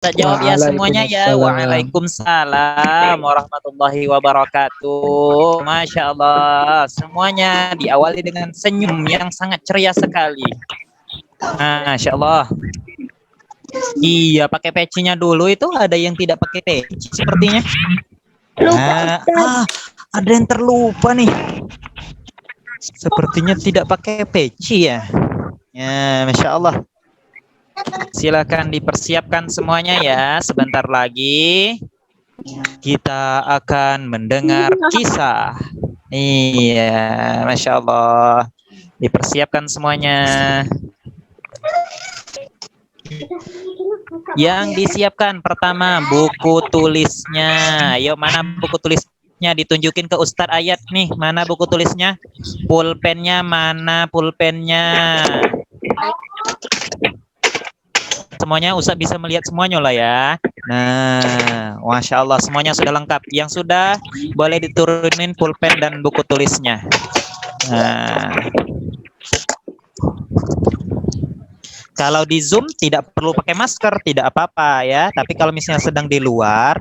Bisa jawab ya semuanya ya. Waalaikumsalam warahmatullahi wabarakatuh. Masya Allah. Semuanya diawali dengan senyum yang sangat ceria sekali. Masya Allah. Iya, pakai pecinya dulu itu ada yang tidak pakai peci sepertinya. Ada yang terlupa nih. Sepertinya tidak pakai peci ya. Ya, Masya Allah. Silakan dipersiapkan semuanya ya. Sebentar lagi kita akan mendengar kisah. Iya, Masya Allah. Dipersiapkan semuanya. Yang disiapkan pertama buku tulisnya. Ayo, mana buku tulisnya? Ditunjukin ke Ustadz Ayat nih. Mana buku tulisnya? Pulpennya mana pulpennya? Semuanya Ustadz bisa melihat semuanya lah ya. Nah, Masya Allah semuanya sudah lengkap. Yang sudah boleh diturunin pulpen dan buku tulisnya. Nah, kalau di Zoom tidak perlu pakai masker, tidak apa-apa ya. Tapi kalau misalnya sedang di luar,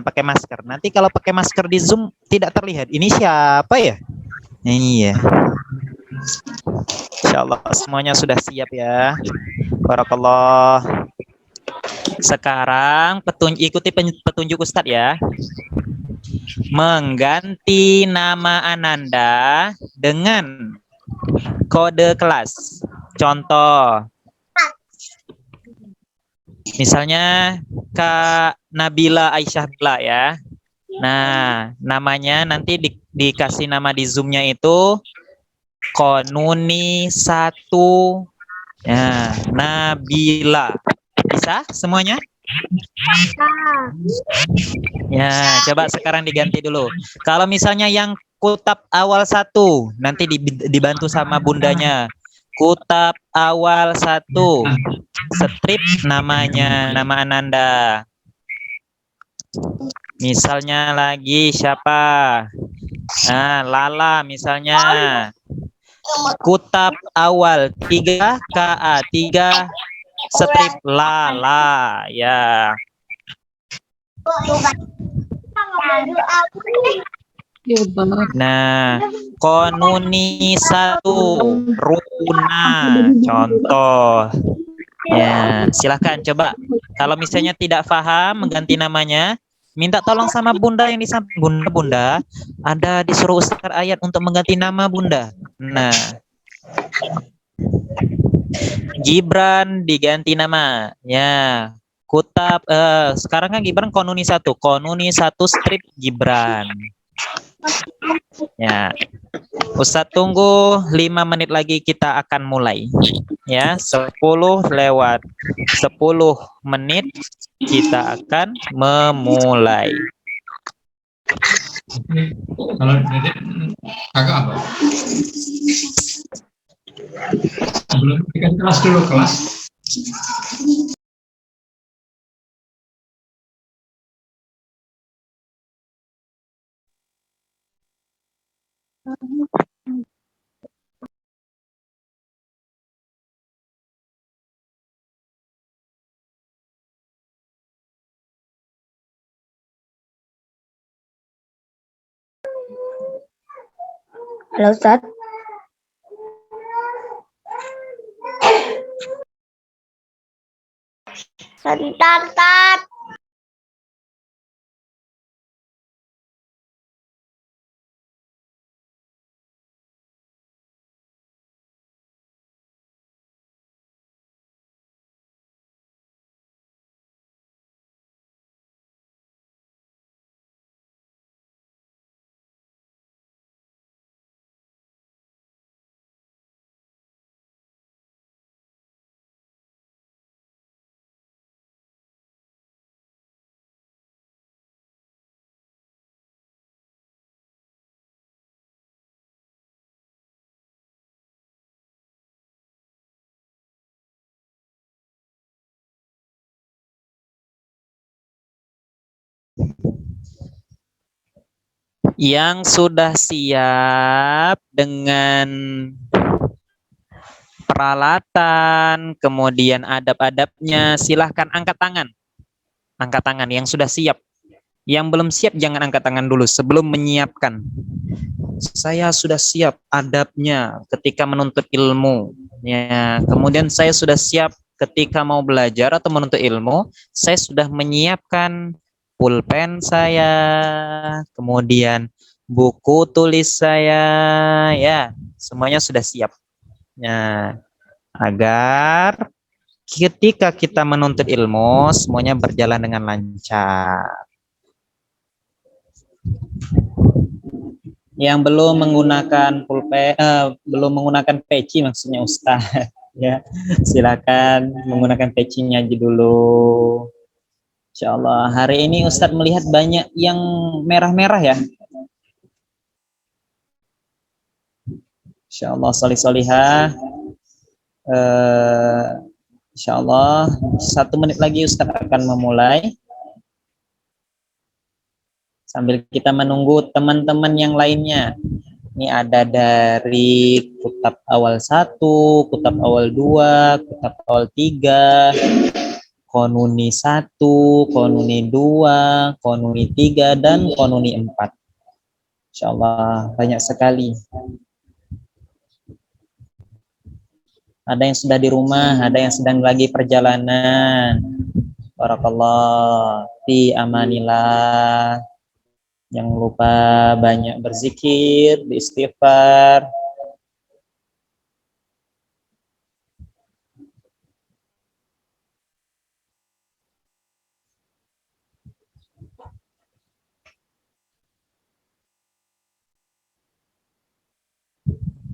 pakai masker. Nanti kalau pakai masker di Zoom tidak terlihat. Ini siapa ya? Iya. Insya Allah semuanya sudah siap ya. Barakallah. Sekarang ikuti petunjuk Ustadz ya. Mengganti nama Ananda dengan kode kelas. Contoh. Misalnya Kak Nabila Aisyah Bla ya. Nah, namanya nanti dikasih nama di Zoom-nya itu Konuni 1. Ya, Nabila. Bisa semuanya? Ya, coba sekarang diganti dulu. Kalau misalnya yang kutap awal 1, nanti dibantu sama bundanya. Kutap awal 1, strip namanya, nama Ananda. Misalnya lagi siapa? Nah, Lala misalnya. Kutap awal 3, KA 3, strip Lala ya. Nah, Konuni 1, Runa, contoh. Ya, silahkan coba. Kalau misalnya tidak paham mengganti namanya, minta tolong sama Bunda yang di samping. Bunda, ada disuruh Ustaz Ayat untuk mengganti nama Bunda. Nah, Gibran diganti nama. Ya, kutap. Sekarang kan Gibran Konuni 1, Konuni 1 strip Gibran. Ya, Ustadz tunggu 5 menit lagi kita akan mulai. Ya, 10 lewat 10 menit kita akan memulai. Kalau kakak apa? Sebelum kita kelas dulu kelas. Halo Ustaz. Sebentar, Ustaz. Yang sudah siap dengan peralatan, kemudian adab-adabnya, silahkan angkat tangan. Angkat tangan yang sudah siap. Yang belum siap jangan angkat tangan dulu sebelum menyiapkan. Saya sudah siap adabnya ketika menuntut ilmu. Ya, kemudian saya sudah siap ketika mau belajar atau menuntut ilmu, saya sudah menyiapkan pulpen saya, kemudian buku tulis saya, ya, semuanya sudah siap. Ya, agar ketika kita menuntut ilmu, semuanya berjalan dengan lancar. Yang belum menggunakan pulpen, belum menggunakan peci maksudnya Ustaz, ya, silakan menggunakan pecinya aja dulu. Insyaallah hari ini Ustadz melihat banyak yang merah-merah ya. Insyaallah solih-solihah. Insyaallah 1 menit lagi Ustadz akan memulai. Sambil kita menunggu teman-teman yang lainnya. Ini ada dari Kutab Awal 1, Kutab Awal 2, Kutab Awal 3, Konuni 1, Konuni 2, Konuni 3, dan Konuni 4. Insyaallah banyak sekali. Ada yang sudah di rumah, ada yang sedang lagi perjalanan. Barakallah, fi amanillah. Jangan lupa banyak berzikir, beristighfar.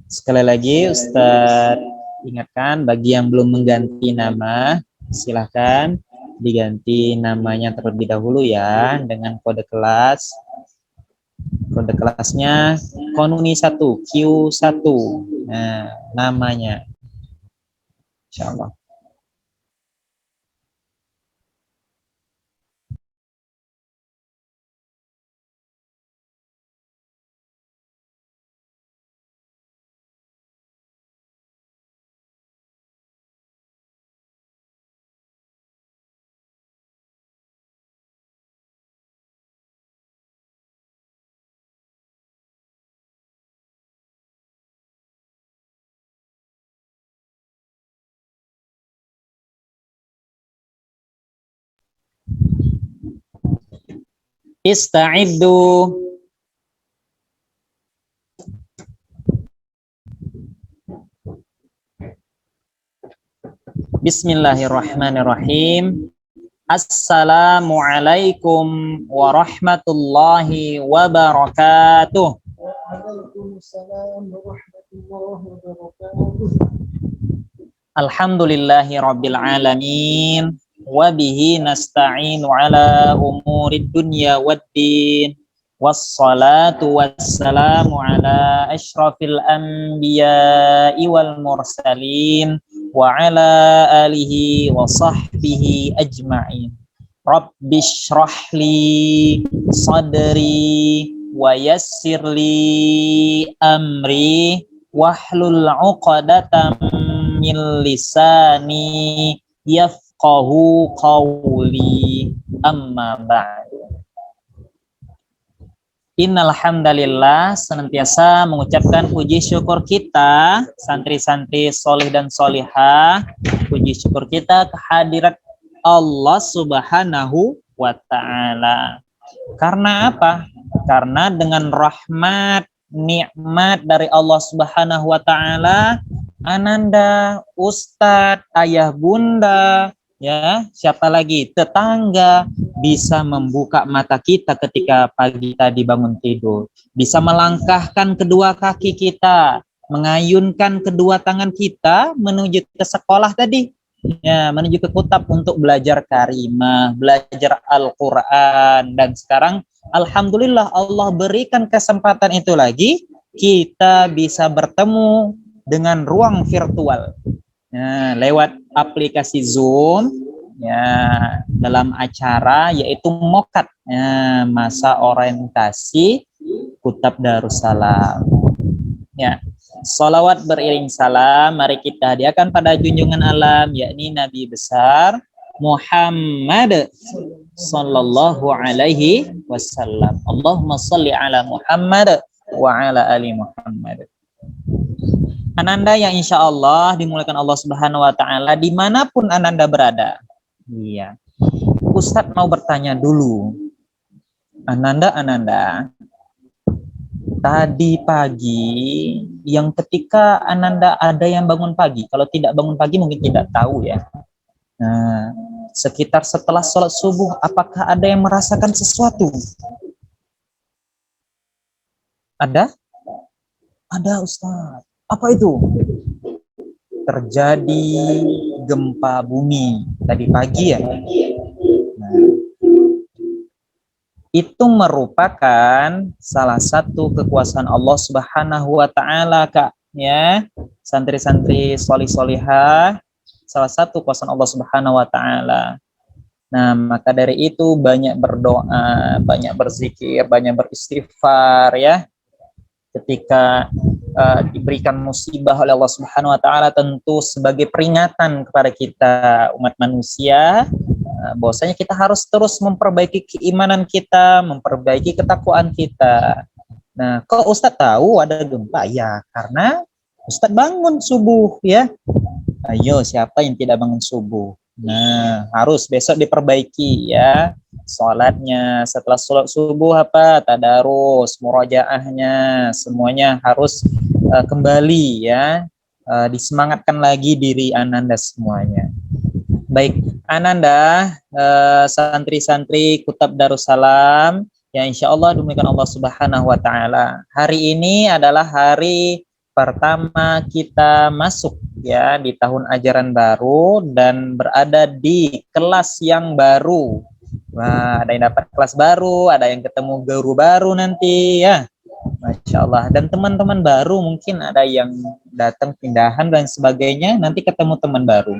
Sekali lagi Ustadz ingatkan bagi yang belum mengganti nama, silahkan diganti namanya terlebih dahulu ya dengan kode kelas. Kode kelasnya Konuni 1, Q1. Nah, namanya. Insyaallah. Ista'iddu. Bismillahirrahmanirrahim. Assalamualaikum warahmatullahi wabarakatuh. Waalaikumsalam warahmatullahi wabarakatuh. Alhamdulillahi rabbil alamin. Wabihi nasta'inu ala umurid dunya waddin. Wassalatu wassalamu ala ashrafil anbiya'i wal mursalin. Wa ala alihi wa sahbihi ajma'in. Rabbishrahli sadri wa yassirli amri wahlul 'uqdatam min lisani yafqahu qawli, amma ba'du. Innal hamdalillah, senantiasa mengucapkan puji syukur kita santri-santri solih dan solihah, puji syukur kita kehadirat Allah Subhanahu wa ta'ala. Karena apa? Karena dengan rahmat, nikmat dari Allah Subhanahu wa ta'ala, ananda, ustadz, ayah bunda, ya, siapa lagi, tetangga, bisa membuka mata kita ketika pagi tadi bangun tidur, bisa melangkahkan kedua kaki kita, mengayunkan kedua tangan kita menuju ke sekolah tadi, ya, menuju ke kutab untuk belajar karimah, belajar Al-Quran. Dan sekarang alhamdulillah Allah berikan kesempatan itu lagi, kita bisa bertemu dengan ruang virtual, nah, lewat aplikasi Zoom, ya, dalam acara yaitu MOKAT, ya, masa orientasi Kutab Darussalam. Ya, Salawat beriring salam, mari kita hadiahkan pada junjungan alam, yakni Nabi besar Muhammad sallallahu alaihi wasallam. Allahumma salli ala Muhammad wa ala ali Muhammad. Ananda yang insya Allah dimulakan Allah Subhanahu wa Ta'ala, dimanapun Ananda berada. Iya. Ustadz mau bertanya dulu. Ananda, tadi pagi yang ketika Ananda ada yang bangun pagi, kalau tidak bangun pagi mungkin tidak tahu ya. Nah, sekitar setelah sholat subuh, apakah ada yang merasakan sesuatu? Ada? Ada Ustaz. Apa itu? Terjadi gempa bumi tadi pagi ya. Nah, itu merupakan salah satu kekuasaan Allah Subhanahu wa Ta'ala, Kak, ya. Santri-santri solih-solihah, salah satu kuasa Allah Subhanahu wa Ta'ala. Nah, maka dari itu banyak berdoa, banyak berzikir, banyak beristighfar ya. Ketika diberikan musibah oleh Allah Subhanahu wa Ta'ala, tentu sebagai peringatan kepada kita umat manusia, bahwasanya kita harus terus memperbaiki keimanan kita, memperbaiki ketakwaan kita. Nah, kok Ustadz tahu ada gempa? Ya, karena Ustadz bangun subuh ya. Ayo, siapa yang tidak bangun subuh? Nah, harus besok diperbaiki ya. Sholatnya, setelah sholat subuh apa? Tadarus, murojaahnya, semuanya harus kembali ya. Disemangatkan lagi diri Ananda semuanya. Baik, Ananda, santri-santri Kutab Darussalam, ya insya Allah demikian Allah Subhanahu wa Ta'ala. Hari ini adalah hari pertama kita masuk ya di tahun ajaran baru dan berada di kelas yang baru. Wah, ada yang dapat kelas baru, ada yang ketemu guru baru nanti ya. Masya Allah. Dan teman-teman baru mungkin ada yang datang pindahan dan sebagainya, nanti ketemu teman baru.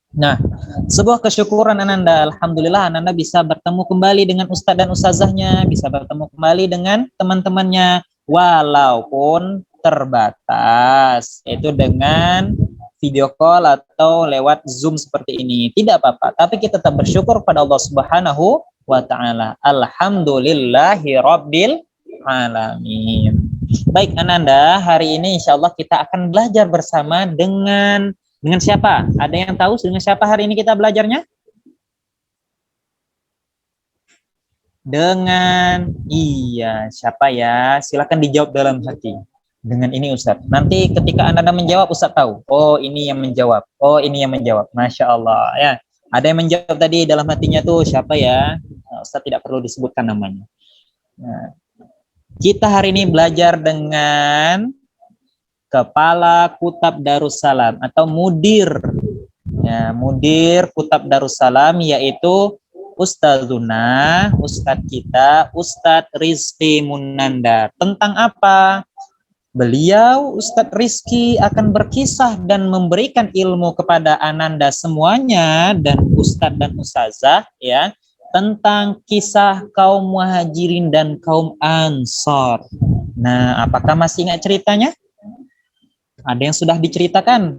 Nah, sebuah kesyukuran Ananda, alhamdulillah Ananda bisa bertemu kembali dengan ustadz dan ustazahnya, bisa bertemu kembali dengan teman-temannya, walaupun terbatas, yaitu dengan video call atau lewat Zoom seperti ini. Tidak apa-apa, tapi kita tetap bersyukur pada Allah Subhanahu wa Ta'ala. Alhamdulillahi Rabbil Alamin. Baik Ananda, hari ini insya Allah kita akan belajar bersama dengan siapa? Ada yang tahu dengan siapa hari ini kita belajarnya? Dengan, iya, siapa ya? Silakan dijawab dalam hati. Dengan ini Ustadz. Nanti ketika Anda menjawab, Ustadz tahu. Oh, ini yang menjawab. Oh, ini yang menjawab. Masya Allah. Ya, ada yang menjawab tadi dalam hatinya tuh siapa ya? Nah, Ustadz tidak perlu disebutkan namanya. Nah, kita hari ini belajar dengan Kepala Kutab Darussalam atau mudir. Ya, mudir Kutab Darussalam yaitu Ustadzuna, Ustadz kita, Ustadz Rizky Munanda. Tentang apa? Beliau, Ustadz Rizky, akan berkisah dan memberikan ilmu kepada Ananda semuanya dan Ustadz dan Ustazah ya, tentang kisah kaum Muhajirin dan kaum Ansor. Nah, apakah masih ingat ceritanya? Ada yang sudah diceritakan,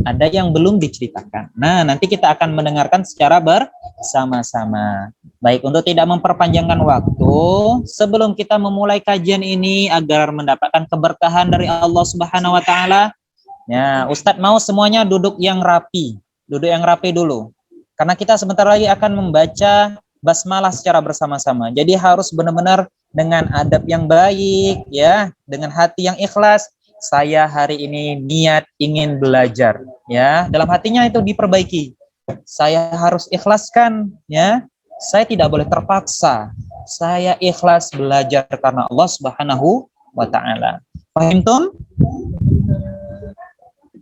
ada yang belum diceritakan. Nah, nanti kita akan mendengarkan secara bersama-sama. Baik, untuk tidak memperpanjangkan waktu, sebelum kita memulai kajian ini agar mendapatkan keberkahan dari Allah Subhanahu wa Ta'ala, ya, Ustadz mau semuanya duduk yang rapi dulu. Karena kita sebentar lagi akan membaca basmalah secara bersama-sama. Jadi harus benar-benar dengan adab yang baik, ya, dengan hati yang ikhlas. Saya hari ini niat ingin belajar, ya. Dalam hatinya itu diperbaiki. Saya harus ikhlaskan, ya. Saya tidak boleh terpaksa. Saya ikhlas belajar karena Allah Subhanahu wa Ta'ala. Paham, Tum?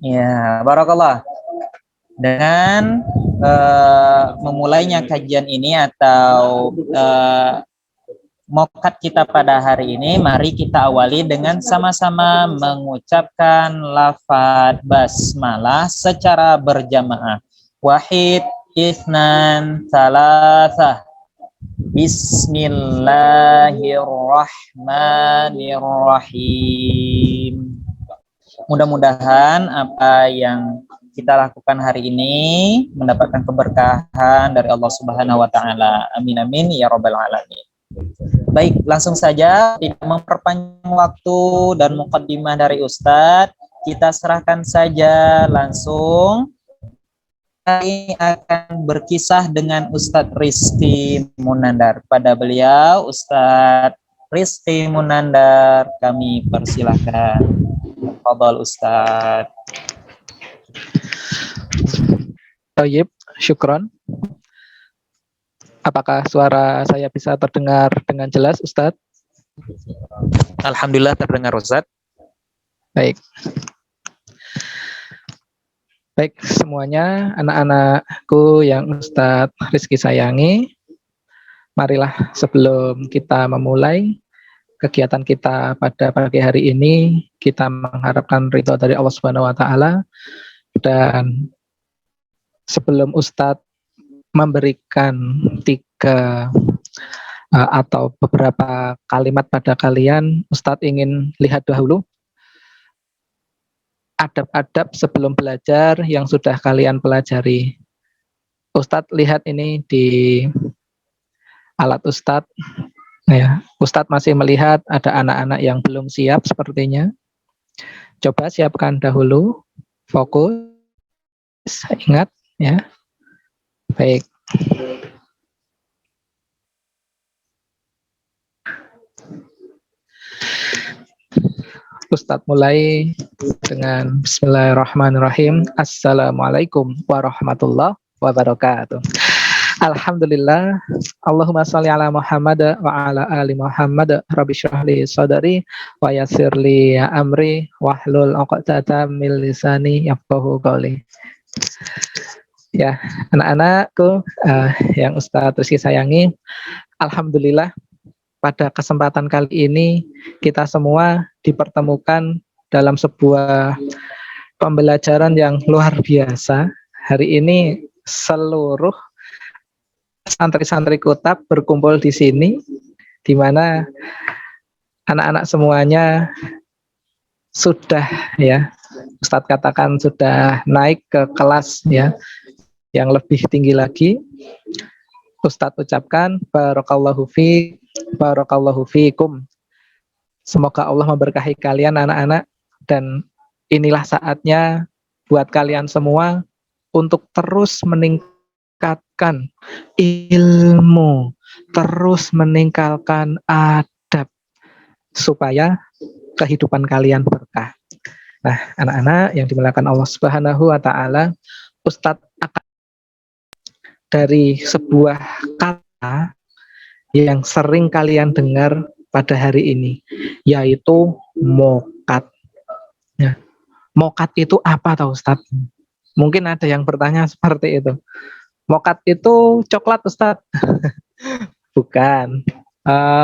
Ya, barakallah. Dengan memulainya kajian ini atau mokat kita pada hari ini, mari kita awali dengan sama-sama mengucapkan lafaz basmalah secara berjamaah. Wahid, isnan, salasah. Bismillahirrahmanirrahim. Mudah-mudahan apa yang kita lakukan hari ini mendapatkan keberkahan dari Allah Subhanahu wa taala. Amin amin ya rabbal alamin. Baik, langsung saja tidak memperpanjang waktu dan mukaddimah dari Ustadz, kita serahkan saja langsung. Kami akan berkisah dengan Ustadz Rizky Munandar. Pada beliau, Ustadz Rizky Munandar, kami persilahkan. Fadhal Ustadz. Tayyib, syukron. Apakah suara saya bisa terdengar dengan jelas, Ustadz? Alhamdulillah terdengar, Ustadz. Baik. Baik, semuanya, anak-anakku yang Ustadz Rizky sayangi, marilah sebelum kita memulai kegiatan kita pada pagi hari ini, kita mengharapkan ridho dari Allah Subhanahu wa taala. Dan sebelum Ustadz memberikan atau beberapa kalimat pada kalian, Ustadz ingin lihat dahulu adab-adab sebelum belajar yang sudah kalian pelajari. Ustadz lihat ini di alat Ustadz. Ya, Ustadz masih melihat ada anak-anak yang belum siap sepertinya. Coba siapkan dahulu, fokus, ingat ya. Baik. Ustadz mulai dengan Bismillahirrahmanirrahim. Assalamualaikum warahmatullahi wabarakatuh. Alhamdulillah. Allahumma sholli ala Muhammad wa ala ali Muhammad. Rabbi shrah li sadri wa yassir li amri wahlul 'uqdatam min lisani yafqahu qawli. Ya, anak-anakku yang Ustadz Rizky sayangi, alhamdulillah pada kesempatan kali ini kita semua dipertemukan dalam sebuah pembelajaran yang luar biasa. Hari ini seluruh santri-santri Kutab berkumpul di sini, di mana anak-anak semuanya sudah, ya, Ustadz katakan sudah naik ke kelas ya yang lebih tinggi lagi. Ustadz ucapkan barakallahu fiikum. Semoga Allah memberkahi kalian anak-anak, dan inilah saatnya buat kalian semua untuk terus meningkatkan ilmu, terus meningkatkan adab supaya kehidupan kalian berkah. Nah, anak-anak yang dimuliakan Allah Subhanahu wa taala, Ustadz akan dari sebuah kata yang sering kalian dengar pada hari ini, yaitu mokat. Ya. Mokat itu apa tahu Ustadz? Mungkin ada yang bertanya seperti itu. Mokat itu coklat Ustadz? Bukan.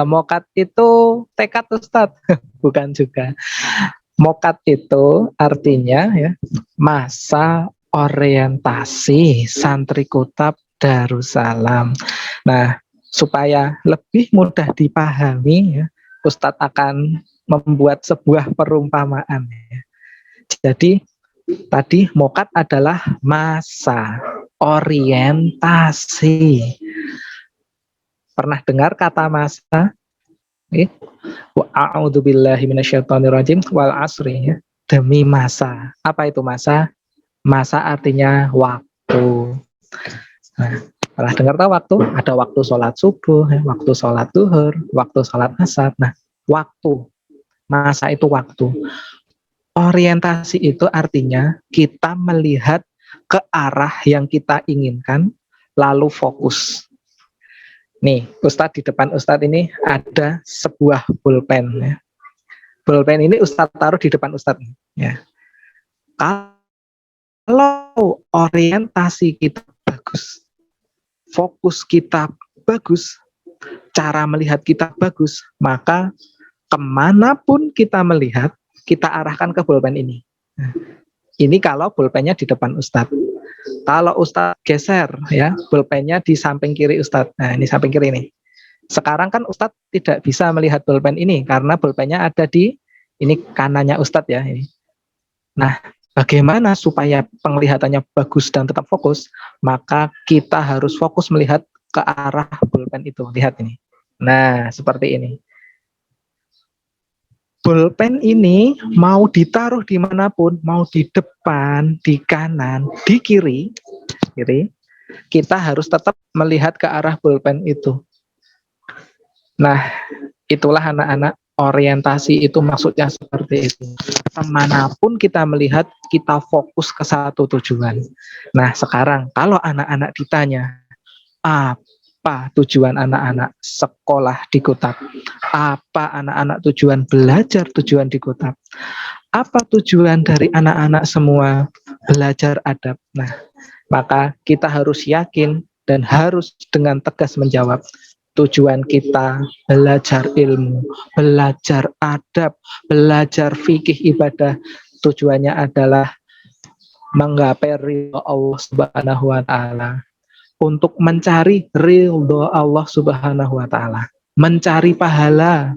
Mokat itu tekad Ustadz? Bukan juga. Mokat itu artinya ya, masa orientasi santri Kutab Darussalam. Nah, supaya lebih mudah dipahami ya, Ustadz akan membuat sebuah perumpamaan ya. Jadi tadi mokat adalah masa orientasi. Pernah dengar kata masa? Wa a'udzubillahi minasyaitonirrajim wal asri ya. Demi masa. Apa itu masa? Masa artinya waktu. Nah, pernah dengar tahu waktu? Ada waktu sholat subuh, waktu sholat zuhur, waktu sholat asar. Nah, waktu. Masa itu waktu. Orientasi itu artinya kita melihat ke arah yang kita inginkan, lalu fokus. Nih, Ustadz di depan Ustadz ini ada sebuah pulpen. Ya. Pulpen ini Ustadz taruh di depan Ustadz. Ya. Kalau orientasi kita bagus, fokus kita bagus, cara melihat kita bagus, maka kemanapun kita melihat, kita arahkan ke pulpen ini. Nah, ini kalau pulpennya di depan Ustadz. Kalau Ustadz geser, ya, pulpennya di samping kiri Ustadz. Nah, ini samping kiri ini. Sekarang kan Ustadz tidak bisa melihat pulpen ini karena pulpennya ada di ini kanannya Ustadz ya. Ini. Nah, bagaimana supaya penglihatannya bagus dan tetap fokus? Maka kita harus fokus melihat ke arah pulpen itu. Lihat ini. Nah, seperti ini. Pulpen ini mau ditaruh dimanapun, mau di depan, di kanan, di kiri, kita harus tetap melihat ke arah pulpen itu. Nah, itulah anak-anak, orientasi itu maksudnya seperti itu. Kemanapun kita melihat, kita fokus ke satu tujuan. Nah, sekarang kalau anak-anak ditanya, apa tujuan anak-anak sekolah di Kutab? Apa anak-anak tujuan belajar tujuan di Kutab? Apa tujuan dari anak-anak semua belajar adab? Nah, maka kita harus yakin dan harus dengan tegas menjawab, tujuan kita belajar ilmu, belajar adab, belajar fikih ibadah. Tujuannya adalah menggapai ridho Allah Subhanahu wa taala. Untuk mencari ridho Allah Subhanahu wa taala, mencari pahala,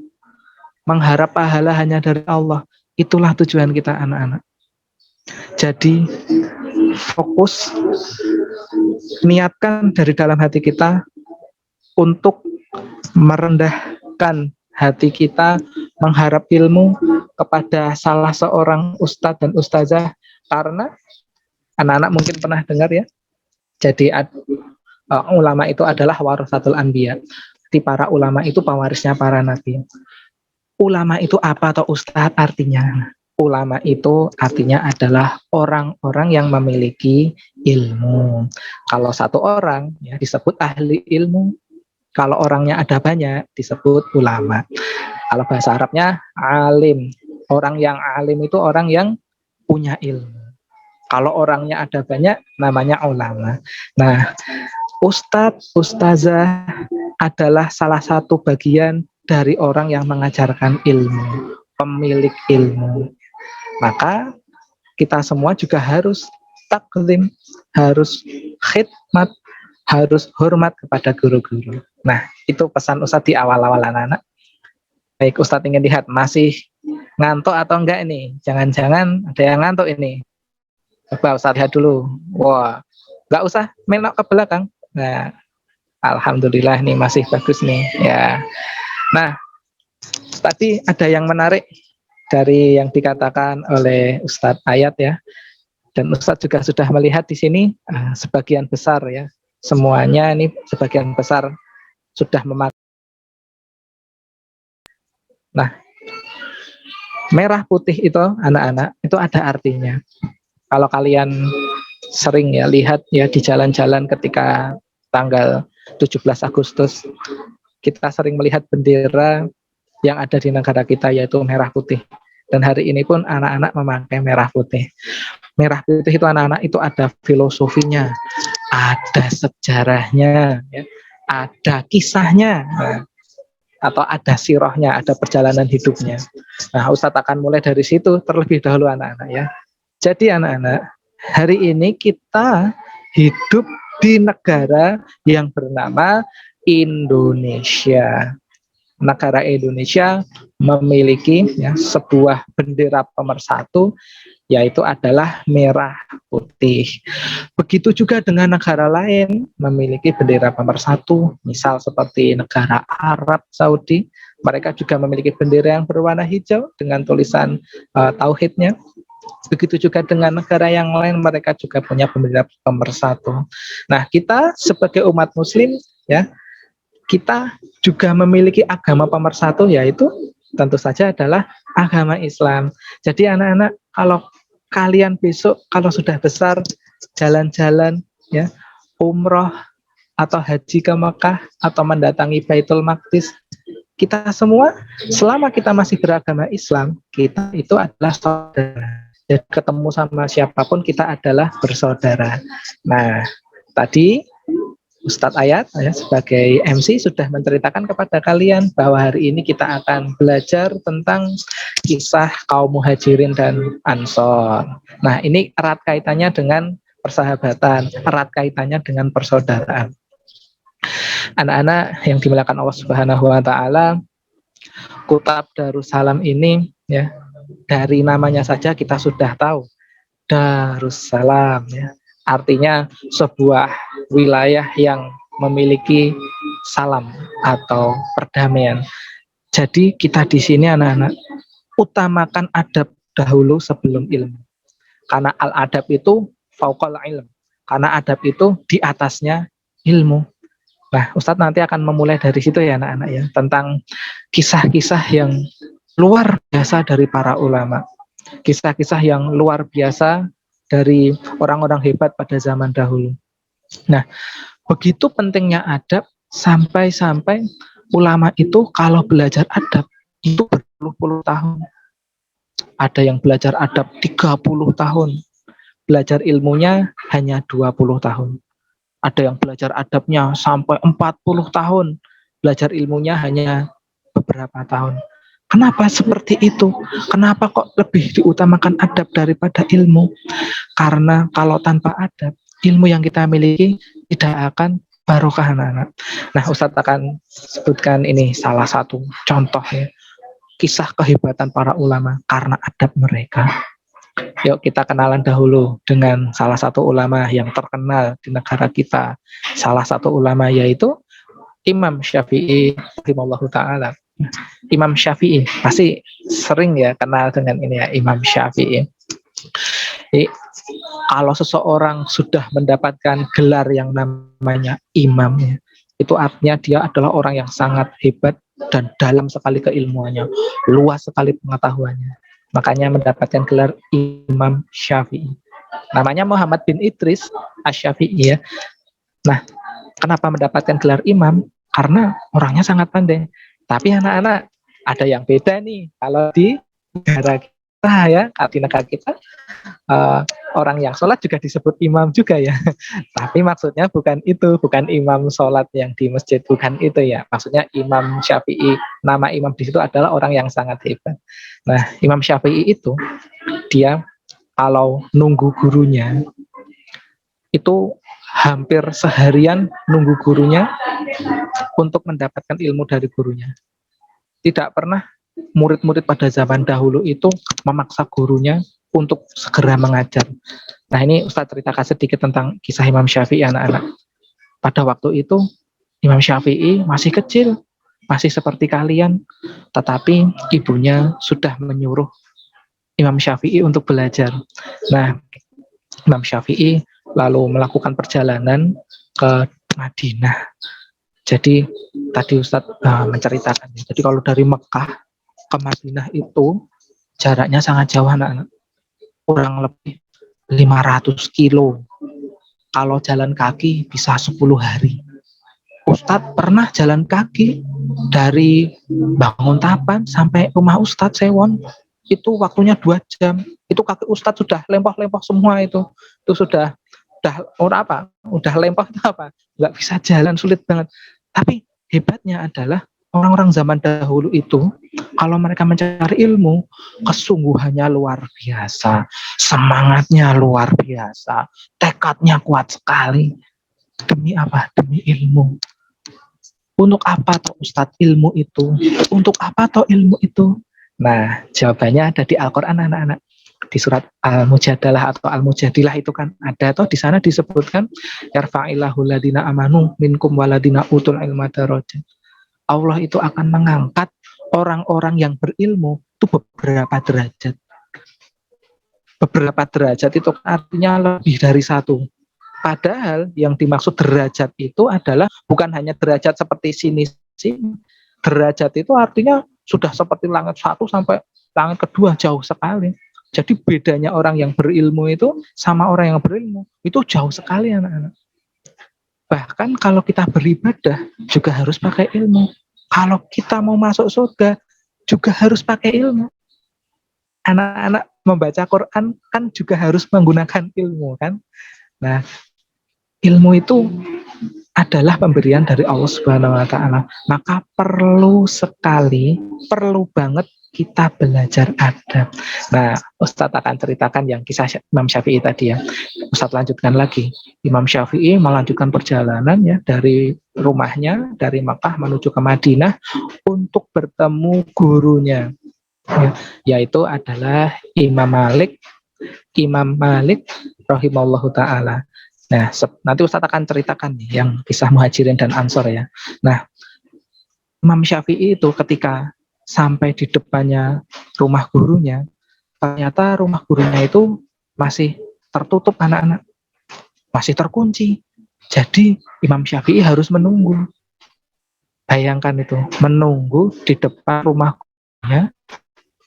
mengharap pahala hanya dari Allah. Itulah tujuan kita anak-anak. Jadi fokus, niatkan dari dalam hati kita untuk merendahkan hati kita, mengharap ilmu kepada salah seorang ustadz dan ustazah. Karena anak-anak mungkin pernah dengar ya, jadi ulama itu adalah warasatul anbiya. Di para ulama itu pewarisnya para nabi. Ulama itu apa atau ustadz artinya? Ulama itu artinya adalah orang-orang yang memiliki ilmu. Kalau satu orang ya disebut ahli ilmu. Kalau orangnya ada banyak disebut ulama. Kalau bahasa Arabnya alim. Orang yang alim itu orang yang punya ilmu. Kalau orangnya ada banyak namanya ulama. Nah, ustadz, ustazah adalah salah satu bagian dari orang yang mengajarkan ilmu, pemilik ilmu. Maka kita semua juga harus taklim, harus khidmat, harus hormat kepada guru-guru. Nah, itu pesan Ustadz di awal-awal anak-anak. Baik, Ustadz ingin lihat masih ngantuk atau enggak ini? Jangan-jangan ada yang ngantuk ini. Coba Ustadz lihat dulu. Wah, enggak usah menok ke belakang. Nah, alhamdulillah nih masih bagus nih ya. Nah, tadi ada yang menarik dari yang dikatakan oleh Ustadz Ayat ya. Dan Ustadz juga sudah melihat di sini sebagian besar ya. Semuanya ini sebagian besar sudah memakai. Nah, merah putih itu anak-anak itu ada artinya. Kalau kalian sering ya lihat ya di jalan-jalan ketika tanggal 17 Agustus kita sering melihat bendera yang ada di negara kita yaitu merah putih. Dan hari ini pun anak-anak memakai merah putih. Merah putih itu anak-anak itu ada filosofinya, ada sejarahnya, ya, ada kisahnya, atau ada sirahnya, ada perjalanan hidupnya. Nah, Ustadz akan mulai dari situ terlebih dahulu anak-anak ya. Jadi anak-anak, hari ini kita hidup di negara yang bernama Indonesia. Negara Indonesia memiliki ya, sebuah bendera pemersatu yaitu adalah merah putih. Begitu juga dengan negara lain memiliki bendera pemersatu, misal seperti negara Arab Saudi, mereka juga memiliki bendera yang berwarna hijau dengan tulisan tauhidnya. Begitu juga dengan negara yang lain, mereka juga punya bendera pemersatu. Nah, kita sebagai umat muslim ya, kita juga memiliki agama pemersatu yaitu tentu saja adalah agama Islam. Jadi anak-anak, kalau kalian besok kalau sudah besar jalan-jalan ya, umroh atau haji ke Mekah atau mendatangi Baitul Maqdis, kita semua selama kita masih beragama Islam, kita itu adalah saudara. Jadi ketemu sama siapapun kita adalah bersaudara. Nah, tadi Ustadz Ayat ya, sebagai MC sudah menceritakan kepada kalian bahwa hari ini kita akan belajar tentang kisah kaum muhajirin dan ansor. Nah, ini erat kaitannya dengan persahabatan, erat kaitannya dengan persaudaraan. Anak-anak yang dimuliakan Allah Subhanahu wa taala, Kutab Darussalam ini ya dari namanya saja kita sudah tahu Darussalam ya. Artinya sebuah wilayah yang memiliki salam atau perdamaian. Jadi kita di sini anak-anak utamakan adab dahulu sebelum ilmu. Karena al-adab itu fauqal ilm. Karena adab itu di atasnya ilmu. Nah, Ustadz nanti akan memulai dari situ ya anak-anak ya, tentang kisah-kisah yang luar biasa dari para ulama. Kisah-kisah yang luar biasa dari orang-orang hebat pada zaman dahulu. Nah, begitu pentingnya adab sampai-sampai ulama itu kalau belajar adab itu berpuluh-puluh tahun. Ada yang belajar adab 30 tahun. Belajar ilmunya hanya 20 tahun. Ada yang belajar adabnya sampai 40 tahun. Belajar ilmunya hanya beberapa tahun. Kenapa seperti itu? Kenapa kok lebih diutamakan adab daripada ilmu? Karena kalau tanpa adab, ilmu yang kita miliki tidak akan barokah anak-anak. Nah, Ustadz akan sebutkan ini salah satu contoh ya. Kisah kehebatan para ulama karena adab mereka. Yuk kita kenalan dahulu dengan salah satu ulama yang terkenal di negara kita. Salah satu ulama yaitu Imam Syafi'i rahimahullahu ta'ala. Imam Syafi'i pasti sering ya kenal dengan ini ya, Imam Syafi'i. Jadi, kalau seseorang sudah mendapatkan gelar yang namanya imam ya, itu artinya dia adalah orang yang sangat hebat dan dalam sekali keilmuannya, luas sekali pengetahuannya. Makanya mendapatkan gelar Imam Syafi'i. Namanya Muhammad bin Idris Asy-Syafi'i ya. Nah, kenapa mendapatkan gelar imam? Karena orangnya sangat pandai. Tapi anak-anak, ada yang beda nih. Kalau di negara kita ya, di negara kita, orang yang sholat juga disebut imam juga ya. Tapi maksudnya bukan itu, bukan imam sholat yang di masjid, bukan itu ya. Maksudnya Imam Syafi'i, nama imam di situ adalah orang yang sangat hebat. Nah, Imam Syafi'i itu, dia kalau nunggu gurunya, itu hampir seharian nunggu gurunya untuk mendapatkan ilmu dari gurunya. Tidak pernah murid-murid pada zaman dahulu itu memaksa gurunya untuk segera mengajar. Nah, ini Ustadz ceritakan sedikit tentang kisah Imam Syafi'i anak-anak. Pada waktu itu Imam Syafi'i masih kecil, masih seperti kalian, tetapi ibunya sudah menyuruh Imam Syafi'i untuk belajar. Nah, Imam Syafi'i lalu melakukan perjalanan ke Madinah. Jadi tadi Ustadz menceritakan. Jadi kalau dari Mekah ke Madinah itu jaraknya sangat jauh anak-anak. Kurang lebih 500 kilo. Kalau jalan kaki bisa 10 hari. Ustadz pernah jalan kaki dari Banguntapan sampai rumah Ustadz Sewon. Itu waktunya 2 jam. Itu kaki Ustadz sudah lempoh-lempoh semua itu. Itu sudah udah lempoh itu apa? Nggak bisa jalan, sulit banget. Tapi hebatnya adalah orang-orang zaman dahulu itu, kalau mereka mencari ilmu, kesungguhannya luar biasa, semangatnya luar biasa, tekadnya kuat sekali. Demi apa? Demi ilmu. Untuk apa toh Ustadz ilmu itu? Untuk apa toh ilmu itu? Nah, jawabannya ada di Al-Quran anak-anak. Di surat Al-Mujadalah atau Al-Mujadilah itu kan ada toh, di sana disebutkan yarfa'illahu ladina amanu minkum waladina utul ilma darajat. Allah itu akan mengangkat orang-orang yang berilmu itu beberapa derajat. Beberapa derajat itu artinya lebih dari satu. Padahal yang dimaksud derajat itu adalah bukan hanya derajat seperti sini. Derajat itu artinya sudah seperti langit 1 sampai langit kedua, jauh sekali. Jadi bedanya orang yang berilmu itu sama orang yang berilmu itu jauh sekali anak-anak. Bahkan kalau kita beribadah juga harus pakai ilmu. Kalau kita mau masuk surga juga harus pakai ilmu. Anak-anak membaca Quran kan juga harus menggunakan ilmu kan. Nah, ilmu itu adalah pemberian dari Allah Subhanahu wa taala. Maka perlu banget kita belajar adab. Nah, Ustadz akan ceritakan yang kisah Imam Syafi'i tadi ya. Ustadz lanjutkan lagi. Imam Syafi'i melanjutkan perjalanan ya dari rumahnya, dari Makkah menuju ke Madinah untuk bertemu gurunya. ya, yaitu adalah Imam Malik rahimahullahu taala. Nah, nanti Ustadz akan ceritakan nih yang kisah Muhajirin dan Ansor ya. Nah, Imam Syafi'i itu ketika sampai di depannya rumah gurunya, ternyata rumah gurunya itu masih tertutup anak-anak, masih terkunci. Jadi Imam Syafi'i harus menunggu. Bayangkan itu, menunggu di depan rumah gurunya,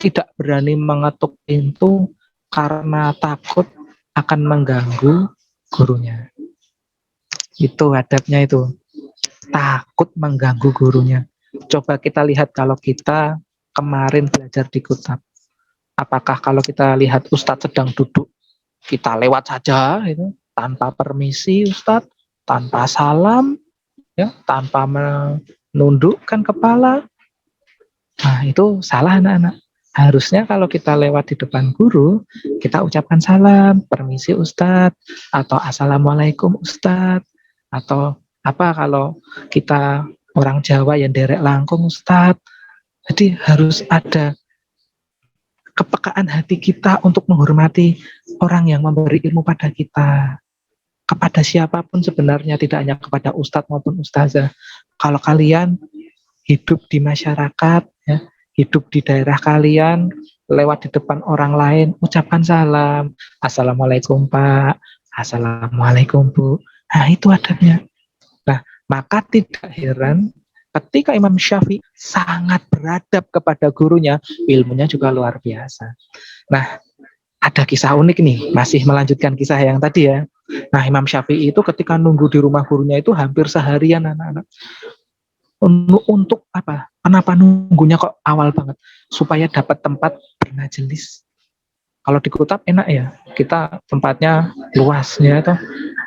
tidak berani mengetuk pintu karena takut akan mengganggu gurunya. Itu adabnya itu, takut mengganggu gurunya. Coba kita lihat kalau kita kemarin belajar di Kutab. Apakah kalau kita lihat Ustadz sedang duduk, kita lewat saja itu, tanpa permisi Ustadz, tanpa salam, ya, tanpa menundukkan kepala. Nah, itu salah anak-anak. Harusnya kalau kita lewat di depan guru, kita ucapkan salam, permisi Ustadz, atau assalamualaikum Ustadz, atau apa kalau kita orang Jawa yang derek langkung Ustadz. Jadi harus ada kepekaan hati kita untuk menghormati orang yang memberi ilmu pada kita. Kepada siapapun sebenarnya, tidak hanya kepada Ustadz maupun Ustazah. Kalau kalian hidup di masyarakat, ya, hidup di daerah kalian, lewat di depan orang lain, ucapkan salam. Assalamualaikum Pak, Assalamualaikum Bu. Nah, itu adabnya. Nah, maka tidak heran ketika Imam Syafi'i sangat beradab kepada gurunya, ilmunya juga luar biasa. Nah, ada kisah unik nih, masih melanjutkan kisah yang tadi ya. Nah, Imam Syafi'i itu ketika nunggu di rumah gurunya itu hampir seharian anak-anak. Untuk apa? Kenapa nunggunya kok awal banget? Supaya dapat tempat bermajelis. Kalau di Kutab enak ya, kita tempatnya luas ya toh.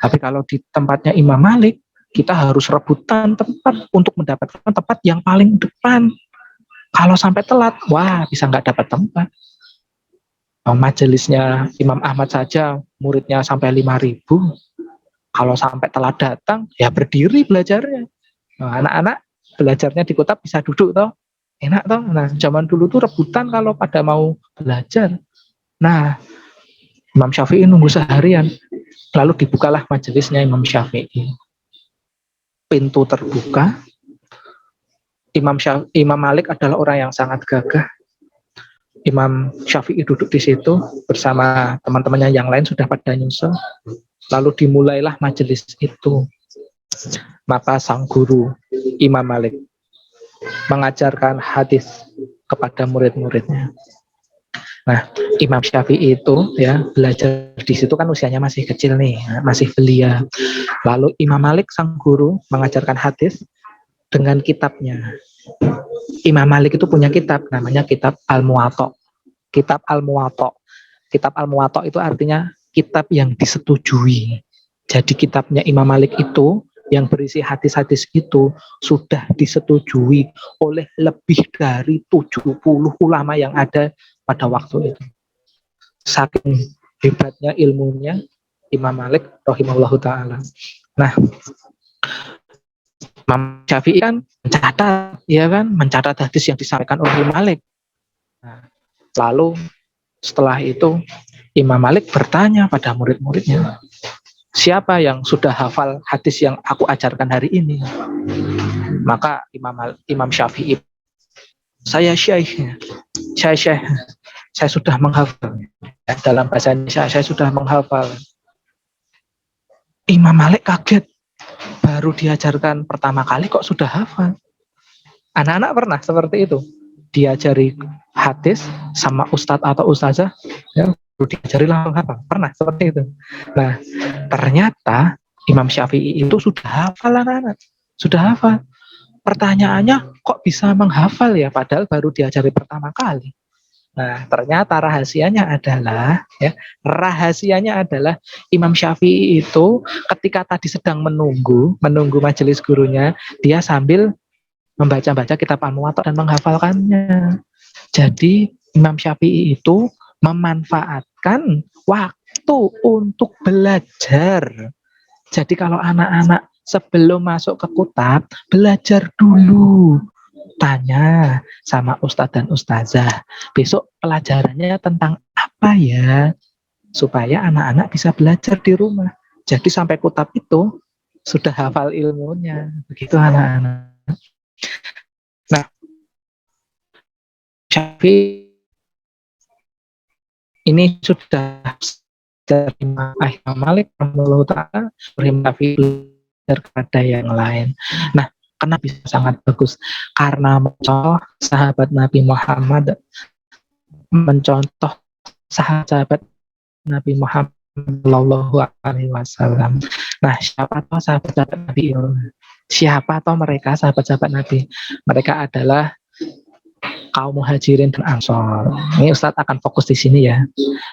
Tapi kalau di tempatnya Imam Malik, kita harus rebutan tempat untuk mendapatkan tempat yang paling depan. Kalau sampai telat, wah bisa nggak dapat tempat. Majelisnya Imam Ahmad saja muridnya sampai 5.000. Kalau sampai telat datang, ya berdiri belajarnya. Nah, anak-anak belajarnya di Kutab bisa duduk toh, enak toh. Nah, zaman dulu tuh rebutan kalau pada mau belajar. Nah, Imam Syafi'i nunggu seharian, lalu dibukalah majelisnya Imam Syafi'i. Pintu terbuka. Imam Malik adalah orang yang sangat gagah. Imam Syafi'i duduk di situ bersama teman-temannya yang lain sudah pada nyusul. Lalu dimulailah majelis itu. Maka sang guru Imam Malik mengajarkan hadis kepada murid-muridnya. Nah, Imam Syafi'i itu ya belajar di situ kan usianya masih kecil nih, masih belia. Lalu Imam Malik sang guru mengajarkan hadis dengan kitabnya. Imam Malik itu punya kitab namanya Kitab Al-Muwatta. Kitab Al-Muwatta. Kitab Al-Muwatta itu artinya kitab yang disetujui. Jadi kitabnya Imam Malik itu yang berisi hadis-hadis itu sudah disetujui oleh lebih dari 70 ulama yang ada pada waktu itu. Saking hebatnya ilmunya Imam Malik rahimahullahu ta'ala. Nah, Imam Syafi'i kan mencatat hadis yang disampaikan oleh Imam Malik. Nah, lalu setelah itu Imam Malik bertanya pada murid-muridnya, siapa yang sudah hafal hadis yang aku ajarkan hari ini? Maka Imam Syafi'i, saya syekh, saya sudah menghafal. Dalam bahasa Indonesia, saya sudah menghafal. Imam Malik kaget, baru diajarkan pertama kali kok sudah hafal. Anak-anak pernah seperti itu, diajari hadis sama ustadz atau ustazah, ya, baru diajari langsung hafal. Pernah seperti itu. Nah, ternyata Imam Syafi'i itu sudah hafal anak-anak, sudah hafal. Pertanyaannya kok bisa menghafal ya, padahal baru diajari pertama kali. Nah, ternyata rahasianya adalah Imam Syafi'i itu ketika tadi sedang menunggu majelis gurunya, dia sambil membaca-baca kitab Al-Muwatta dan menghafalkannya. Jadi Imam Syafi'i itu memanfaatkan waktu untuk belajar. Jadi kalau anak-anak sebelum masuk ke Kutab, belajar dulu. tanya sama ustadz dan ustazah, besok pelajarannya tentang apa ya? Supaya anak-anak bisa belajar di rumah. Jadi sampai kutab itu sudah hafal ilmunya. Begitu anak-anak. Nah, Syafi'i ini sudah terima Imam Malik rahimahullah ta'ala belajar kepada yang lain. Nah, kenapa bisa sangat bagus? Karena mencontoh sahabat Nabi Muhammad, mencontoh sahabat Nabi Muhammad Shallallahu Alaihi Wasallam. Nah, siapa tahu sahabat-sahabat Nabi? Siapa tahu mereka sahabat-sahabat Nabi? Mereka adalah kaum muhajirin dan ansor. Ini Ustadz akan fokus di sini ya.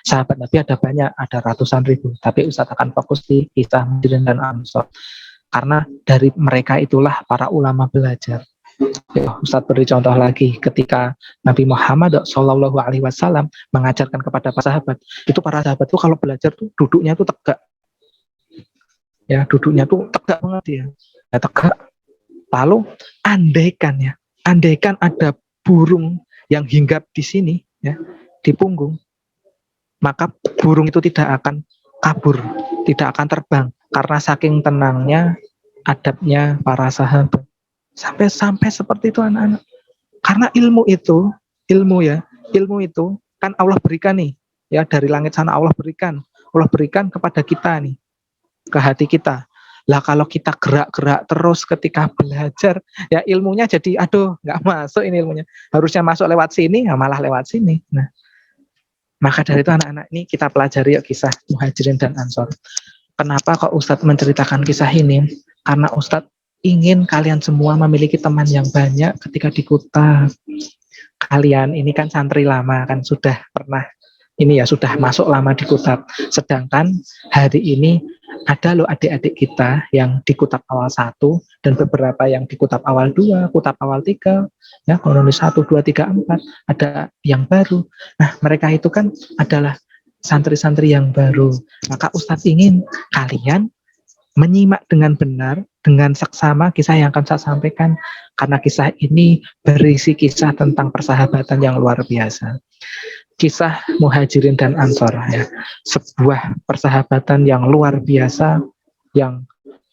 Sahabat Nabi ada banyak, ada ratusan ribu. Tapi Ustadz akan fokus di kisah muhajirin dan ansor. Karena dari mereka itulah para ulama belajar. Ya, Ustadz beri contoh lagi ketika Nabi Muhammad Shallallahu Alaihi Wasallam mengajarkan kepada para sahabat, itu para sahabat tuh kalau belajar tuh duduknya tuh tegak, ya duduknya tuh tegak banget ya tegak. Lalu andaikan ada burung yang hinggap di sini ya di punggung, maka burung itu tidak akan kabur, tidak akan terbang karena saking tenangnya adabnya para sahabat. Sampai seperti itu anak-anak. Karena ilmu itu kan Allah berikan nih, ya dari langit sana Allah berikan kepada kita nih, ke hati kita. Lah kalau kita gerak-gerak terus ketika belajar, ya ilmunya jadi aduh nggak masuk ini ilmunya. Harusnya masuk lewat sini, ya malah lewat sini. Nah, maka dari itu anak-anak ini kita pelajari yuk kisah Muhajirin dan Ansor. Kenapa kok Ustadz menceritakan kisah ini? Karena Ustadz ingin kalian semua memiliki teman yang banyak ketika di kutab. Kalian ini kan santri lama kan, sudah pernah ini ya, sudah masuk lama di kutab. Sedangkan hari ini ada loh adik-adik kita yang di kutab awal 1 dan beberapa yang di kutab awal 2, kutab awal 3, ya kronologi 1, 2, 3, 4, ada yang baru. Nah, mereka itu kan adalah santri-santri yang baru. Maka Ustadz ingin kalian menyimak dengan benar, dengan seksama kisah yang akan saya sampaikan. Karena kisah ini berisi kisah tentang persahabatan yang luar biasa. Kisah Muhajirin dan Ansor ya. Sebuah persahabatan yang luar biasa, yang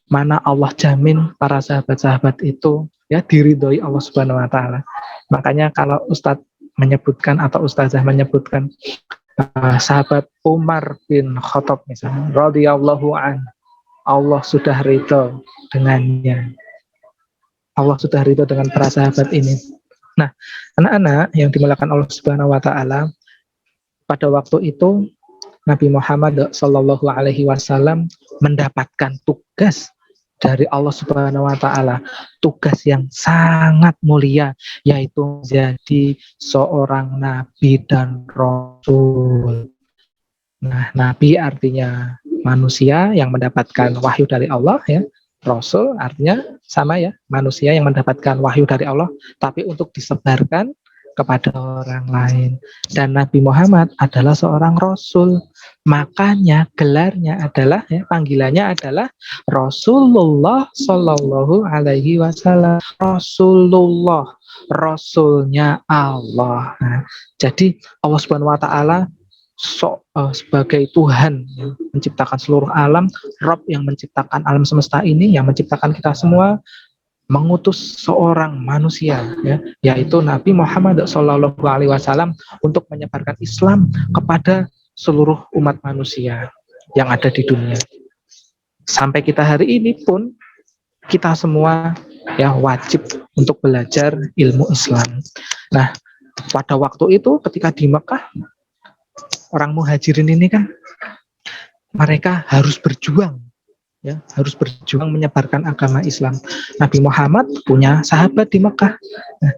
mana Allah jamin para sahabat-sahabat itu ya diridhoi Allah Subhanahu wa taala. Makanya kalau Ustadz menyebutkan atau Ustazah menyebutkan sahabat Umar bin Khattab misalnya, radhiyallahu an, Allah sudah ridho dengannya. Allah sudah ridho dengan para sahabat ini. Nah, anak-anak yang dimuliakan Allah Subhanahu wa taala, pada waktu itu Nabi Muhammad Shallallahu Alaihi Wasallam mendapatkan tugas dari Allah Subhanahu wa taala, tugas yang sangat mulia, yaitu menjadi seorang nabi dan rasul. Nah, nabi artinya manusia yang mendapatkan wahyu dari Allah ya. Rasul artinya sama ya, manusia yang mendapatkan wahyu dari Allah tapi untuk disebarkan kepada orang lain. Dan Nabi Muhammad adalah seorang rasul. Makanya gelarnya adalah ya, panggilannya adalah Rasulullah Shallallahu Alaihi Wasallam. Rasulullah, rasulnya Allah. Nah, jadi Allah Subhanahu wa taala sebagai Tuhan yang menciptakan seluruh alam, Rabb yang menciptakan alam semesta ini, yang menciptakan kita semua, mengutus seorang manusia ya, yaitu Nabi Muhammad Shallallahu Alaihi Wasallam untuk menyebarkan Islam kepada seluruh umat manusia yang ada di dunia. Sampai kita hari ini pun kita semua ya wajib untuk belajar ilmu Islam. Nah, pada waktu itu ketika di Mekah, orang muhajirin ini kan mereka harus berjuang ya, harus berjuang menyebarkan agama Islam. Nabi Muhammad punya sahabat di Mekah. Nah,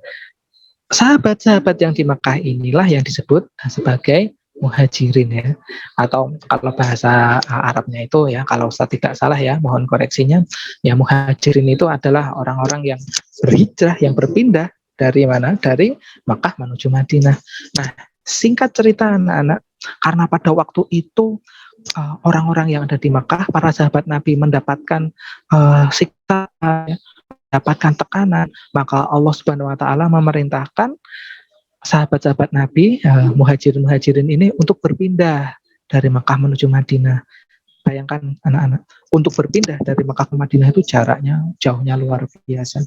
sahabat-sahabat yang di Mekah inilah yang disebut sebagai muhajirin ya, atau kalau bahasa Arabnya itu ya, kalau saya tidak salah ya, mohon koreksinya ya, muhajirin itu adalah orang-orang yang berhijrah, yang berpindah dari mana? Dari Mekah menuju Madinah. Nah, singkat cerita anak-anak, karena pada waktu itu orang-orang yang ada di Mekah, para sahabat Nabi mendapatkan siksa, mendapatkan tekanan, maka Allah Subhanahu wa taala memerintahkan sahabat-sahabat Nabi, muhajirin ini untuk berpindah dari Mekah menuju Madinah. Bayangkan anak-anak, untuk berpindah dari Mekah ke Madinah itu jaraknya jauhnya luar biasa.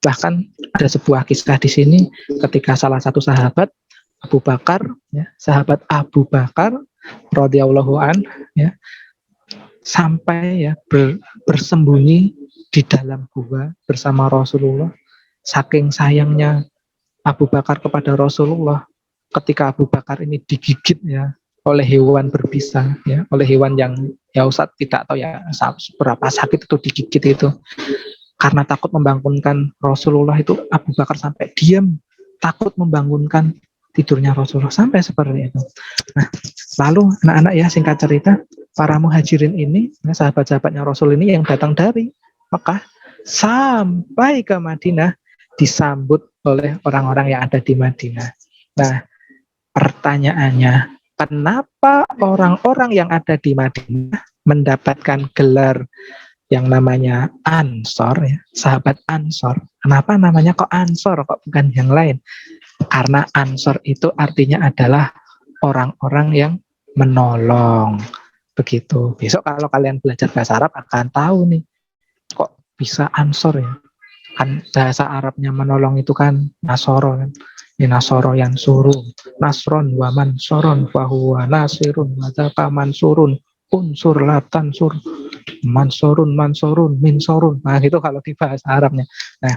Bahkan ada sebuah kisah di sini ketika salah satu sahabat Abu Bakar, ya, sahabat Abu Bakar radhiyallahu an, ya, sampai ya bersembunyi di dalam gua bersama Rasulullah. Saking sayangnya Abu Bakar kepada Rasulullah, ketika Abu Bakar ini digigit ya oleh hewan berbisa, ya, oleh hewan yang ya Ustadz tidak tahu ya seberapa sakit itu digigit itu. Karena takut membangunkan Rasulullah itu Abu Bakar sampai diam, takut membangunkan tidurnya Rasulullah, sampai seperti itu. Nah, lalu anak-anak ya, singkat cerita, para muhajirin ini, ya, sahabat-sahabatnya Rasul ini yang datang dari Mekah sampai ke Madinah disambut oleh orang-orang yang ada di Madinah. Nah, pertanyaannya, kenapa orang-orang yang ada di Madinah mendapatkan gelar yang namanya Ansor, ya, sahabat Ansor? Kenapa namanya kok Ansor, kok bukan yang lain? Karena Ansor itu artinya adalah orang-orang yang menolong. Begitu. Besok kalau kalian belajar bahasa Arab akan tahu nih, kok bisa Ansor ya. Kan bahasa Arabnya menolong itu kan Nasoro kan. Ini Nasoro yang suruh, Nasron wa mansoron fahuwa nasirun wa zaka mansurun unsur latan sur mansurun minsorun. Nah itu kalau di bahasa Arabnya. Nah,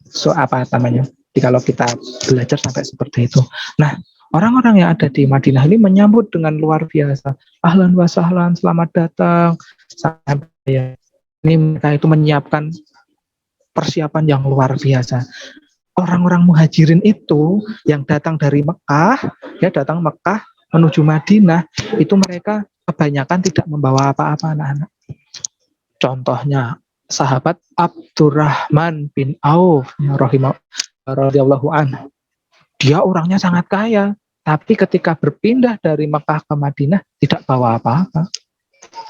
so apa namanya? Jadi kalau kita belajar sampai seperti itu. Nah, orang-orang yang ada di Madinah ini menyambut dengan luar biasa. Ahlan wa sahlan, selamat datang. Sampai ya, ini mereka itu menyiapkan persiapan yang luar biasa. Orang-orang muhajirin itu yang datang dari Mekah, ya datang Mekah menuju Madinah, itu mereka kebanyakan tidak membawa apa-apa anak-anak. Contohnya sahabat Abdurrahman bin Auf, ya, radhiyallahu anhu. Dia orangnya sangat kaya, tapi ketika berpindah dari Mekah ke Madinah tidak bawa apa-apa.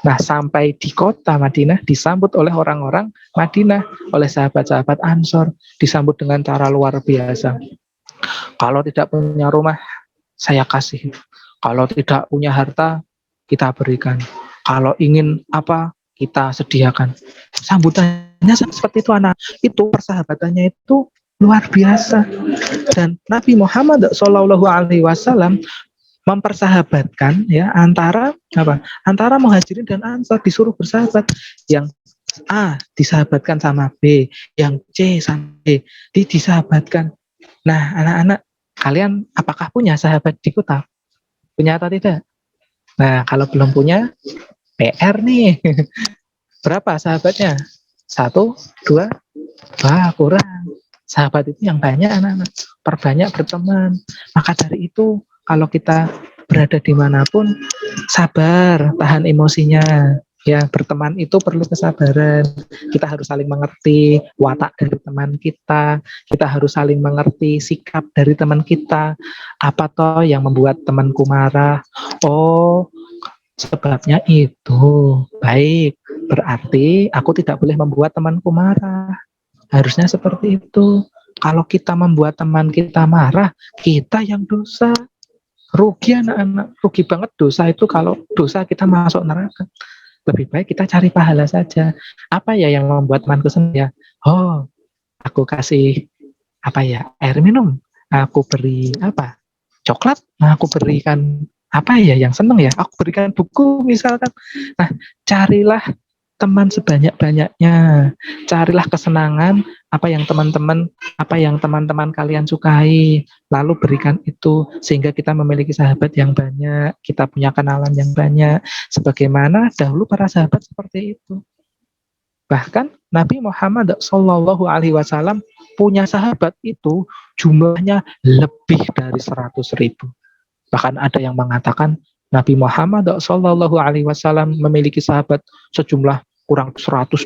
Nah, sampai di kota Madinah disambut oleh orang-orang Madinah, oleh sahabat-sahabat Ansor, disambut dengan cara luar biasa. Kalau tidak punya rumah, saya kasih. Kalau tidak punya harta, kita berikan. Kalau ingin apa, kita sediakan. Sambutannya seperti itu, anak. Itu persahabatannya itu luar biasa. Dan Nabi Muhammad SAW mempersahabatkan ya antara apa? Antara muhajirin dan ansor, disuruh bersahabat. Yang A disahabatkan sama B, yang C sama D disahabatkan. Nah, anak-anak, kalian apakah punya sahabat di kota? Punya atau tidak? Nah, kalau belum punya, PR nih. Berapa sahabatnya? 1, 2, wah kurang. Sahabat itu yang banyak anak-anak. Perbanyak berteman. Maka dari itu, kalau kita berada dimanapun, sabar, tahan emosinya. Ya, berteman itu perlu kesabaran. Kita harus saling mengerti watak dari teman kita. Kita harus saling mengerti sikap dari teman kita. Apa toh yang membuat temanku marah? Oh, sebabnya itu. Baik, berarti aku tidak boleh membuat temanku marah. Harusnya seperti itu. Kalau kita membuat teman kita marah, kita yang dosa. Rugi anak-anak, rugi banget dosa itu kalau dosa kita masuk neraka. Lebih baik kita cari pahala saja. Apa ya yang membuat temanku senang ya? Oh, aku kasih apa ya? Air minum. Aku beri apa? Coklat. Nah, aku berikan apa ya yang senang ya? Aku berikan buku misalkan. Nah, carilah teman sebanyak-banyaknya. Carilah kesenangan apa yang teman-teman kalian sukai, lalu berikan itu sehingga kita memiliki sahabat yang banyak, kita punya kenalan yang banyak sebagaimana dahulu para sahabat seperti itu. Bahkan Nabi Muhammad SAW punya sahabat itu jumlahnya lebih dari 100.000. Bahkan ada yang mengatakan Nabi Muhammad SAW memiliki sahabat sejumlah kurang 125.000.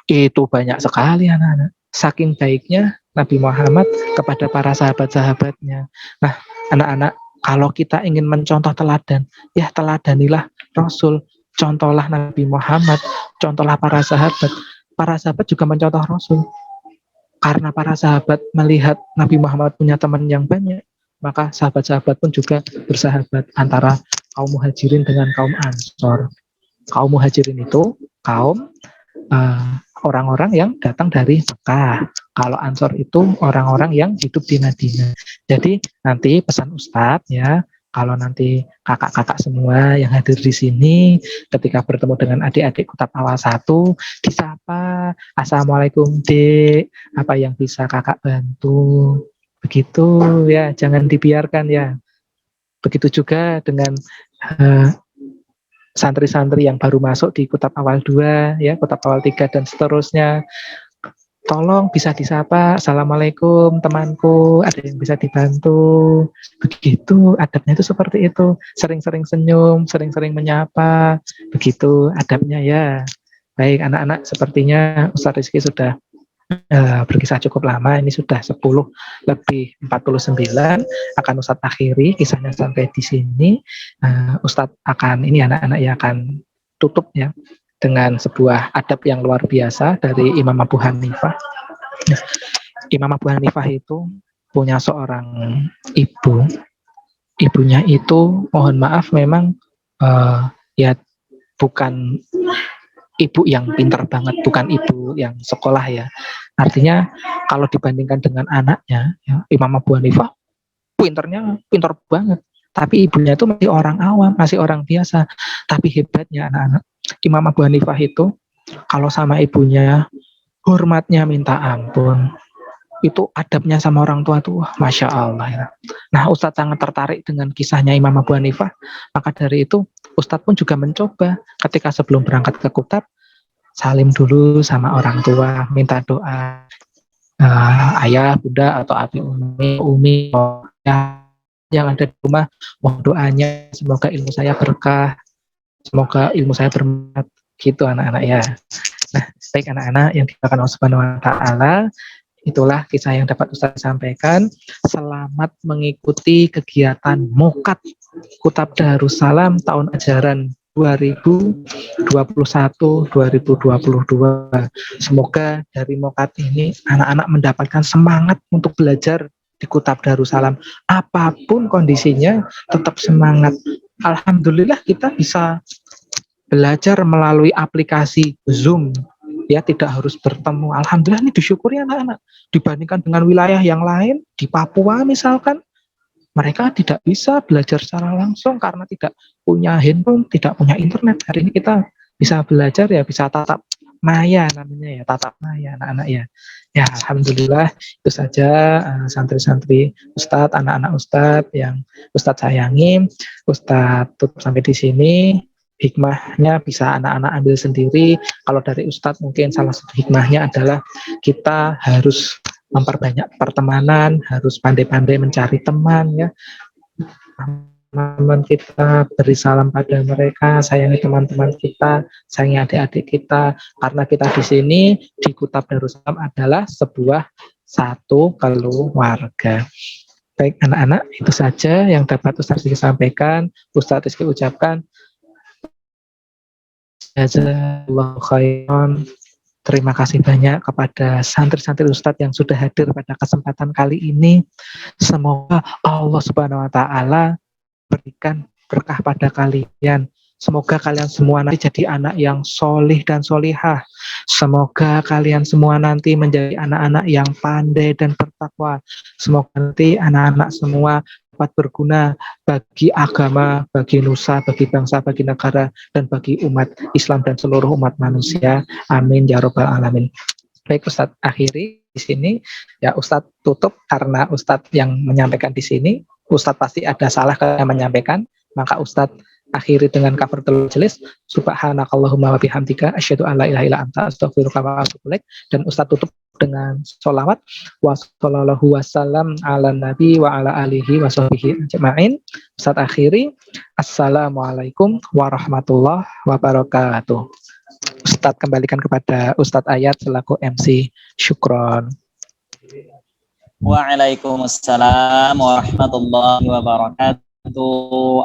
Itu banyak sekali anak-anak. Saking baiknya Nabi Muhammad kepada para sahabat-sahabatnya. Nah, anak-anak, kalau kita ingin mencontoh teladan, ya teladanilah Rasul, contohlah Nabi Muhammad, contohlah para sahabat. para sahabat juga mencontoh Rasul. Karena para sahabat melihat Nabi Muhammad punya teman yang banyak, maka sahabat-sahabat pun juga bersahabat antara kaum muhajirin dengan kaum ansor. Kaum muhajirin itu kaum orang-orang yang datang dari Mekah. Kalau ansor itu orang-orang yang hidup di Madinah. Jadi nanti pesan Ustadz ya, kalau nanti kakak-kakak semua yang hadir di sini ketika bertemu dengan adik-adik Kutab Awal 1 disapa, Assalamualaikum Dek, apa yang bisa kakak bantu, begitu ya, jangan dibiarkan ya. Begitu juga dengan santri-santri yang baru masuk di Kutab Awal 2 ya, Kutab Awal 3 dan seterusnya. Tolong bisa disapa, Assalamualaikum temanku, ada yang bisa dibantu. Begitu, adabnya itu seperti itu. Sering-sering senyum, sering-sering menyapa. Begitu adabnya ya. Baik anak-anak, sepertinya Ustaz Rizky sudah berkisah cukup lama. Ini sudah 10:49. Akan Ustaz akhiri kisahnya sampai di sini. Ustaz akan, ini anak-anak yang akan tutup ya, dengan sebuah adab yang luar biasa dari Imam Abu Hanifah. Nah, Imam Abu Hanifah itu punya seorang ibu. Ibunya itu, mohon maaf, memang ya bukan ibu yang pintar banget, bukan ibu yang sekolah ya. Artinya kalau dibandingkan dengan anaknya, ya, Imam Abu Hanifah pintar banget. Tapi ibunya itu masih orang awam, masih orang biasa. Tapi hebatnya anak-anak, Imam Abu Hanifah itu kalau sama ibunya hormatnya minta ampun. Itu adabnya sama orang tua tuh, Masya Allah ya. Nah, Ustadz sangat tertarik dengan kisahnya Imam Abu Hanifah. Maka dari itu Ustadz pun juga mencoba ketika sebelum berangkat ke Kutab, salim dulu sama orang tua, minta doa, ayah, bunda, atau abi, umi yang ada di rumah, mohon doanya semoga ilmu saya berkah, semoga ilmu saya bermanfaat, gitu anak-anak ya. Nah, baik anak-anak yang dimuliakan Allah Subhanahu wa taala, itulah kisah yang dapat Ustaz sampaikan. Selamat mengikuti kegiatan Mokat Kutab Darussalam tahun ajaran 2021-2022. Semoga dari Mokat ini anak-anak mendapatkan semangat untuk belajar di Kutab Darussalam. Apapun kondisinya, tetap semangat. Alhamdulillah kita bisa belajar melalui aplikasi Zoom, ya, tidak harus bertemu. Alhamdulillah, ini disyukuri anak-anak. Dibandingkan dengan wilayah yang lain, di Papua misalkan, mereka tidak bisa belajar secara langsung karena tidak punya handphone, tidak punya internet. Hari ini kita bisa belajar ya, bisa tatap maya namanya ya, tatap maya anak-anak ya. Ya, Alhamdulillah, itu saja santri-santri Ustadz, anak-anak Ustadz yang Ustadz sayangi. Ustadz tutup sampai di sini. Hikmahnya bisa anak-anak ambil sendiri. Kalau dari Ustadz mungkin salah satu hikmahnya adalah kita harus memperbanyak pertemanan, harus pandai-pandai mencari teman ya. Teman kita, beri salam pada mereka, sayangi teman-teman kita, sayangi adik-adik kita, karena kita di sini di Kutab Darussalam adalah sebuah satu keluarga. Baik anak-anak, itu saja yang dapat Ustaz Rizky sampaikan. Ustaz Rizky ucapkan jazakallahu khairan. Terima kasih banyak kepada santri-santri Ustadz yang sudah hadir pada kesempatan kali ini. Semoga Allah Subhanahu wa taala berikan berkah pada kalian. Semoga kalian semua nanti jadi anak yang solih dan solihah. Semoga kalian semua nanti menjadi anak-anak yang pandai dan bertakwa. Semoga nanti anak-anak semua dapat berguna bagi agama, bagi nusa, bagi bangsa, bagi negara, dan bagi umat Islam dan seluruh umat manusia. Amin ya robbal alamin. Baik, Ustadz akhiri di sini. Ya, Ustadz tutup karena Ustadz yang menyampaikan di sini. Ustadz pasti ada salah kalau menyampaikan, maka Ustadz akhiri dengan kafaratul majelis, subhanakallahumma wa bihamdika asyhadu an la ilaha illa anta astaghfiruka wa atubu ilaik. Dan Ustadz tutup dengan sholawat wa sallallahu wasallam ala nabi wa ala alihi wa sahbihi ajma'in. Ustadz akhiri, assalamualaikum warahmatullahi wabarakatuh. Ustadz kembalikan kepada Ustadz Ayat selaku MC. Syukron. Waalaikumsalam warahmatullahi wabarakatuh.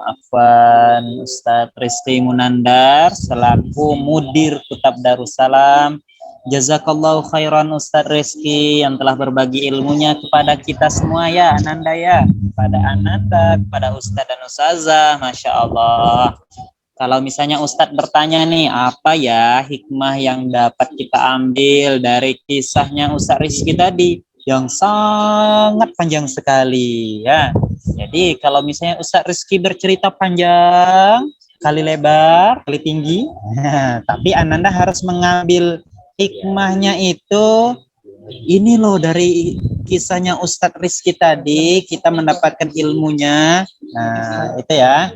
Afwan Ustadz Rizky Munandar selaku Mudir Kutab Darussalam Jazakallahu khairan Ustadz Rizky yang telah berbagi ilmunya kepada kita semua ya Ananda ya. Kepada Ananda, kepada Ustadz dan Ustazah, Masya Allah. Kalau misalnya Ustadz bertanya nih, apa ya hikmah yang dapat kita ambil dari kisahnya Ustadz Rizky tadi? Yang sangat panjang sekali ya. Jadi kalau misalnya Ustadz Rizky bercerita panjang, kali lebar, kali tinggi, tapi Ananda harus mengambil hikmahnya itu. Ini loh dari kisahnya Ustadz Rizky tadi kita mendapatkan ilmunya. Nah itu ya.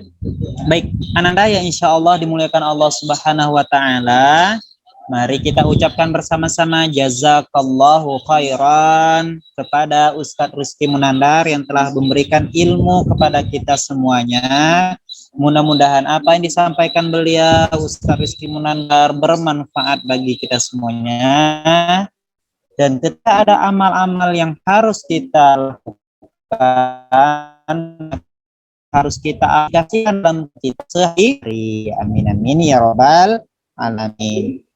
Baik Ananda ya insya Allah dimuliakan Allah Subhanahu Wa Taala. Mari kita ucapkan bersama-sama jazakallahu khairan kepada Ustadz Rizky Munandar yang telah memberikan ilmu kepada kita semuanya. Mudah-mudahan apa yang disampaikan beliau Ustadz Rizky Munandar bermanfaat bagi kita semuanya. Dan kita ada amal-amal yang harus kita lakukan, harus kita aplikasikan dalam kita sehari. Amin amin ya robbal alamin.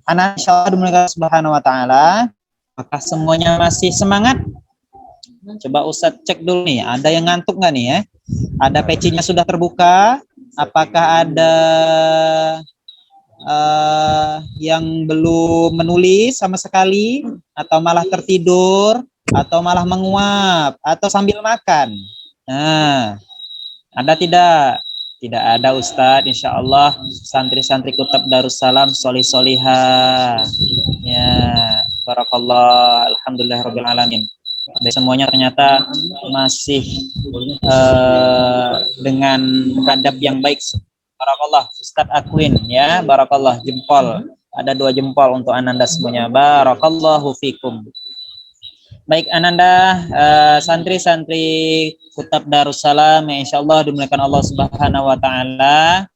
Anak insyaallah dimuliakan Subhanahu Wa Taala. Apakah semuanya masih semangat? Coba Ustadz cek dulu nih, ada yang ngantuk nggak nih ya? Ada pecinya sudah terbuka? Apakah ada yang belum menulis sama sekali, atau malah tertidur, atau malah menguap, atau sambil makan? Nah, ada tidak? Tidak ada Ustadz, insya Allah santri-santri Kutab Darussalam solih-solihah. Ya, barakallah, alhamdulillah rabbil alamin. Dan semuanya ternyata masih dengan adab yang baik. Barakallah, Ustadz akuin ya, barakallah, jempol. Ada 2 jempol untuk Ananda semuanya. Barakallahu fikum. Baik Ananda, santri-santri Kutab Darussalam yang insyaallah dimuliakan Allah Subhanahu Wa Taala.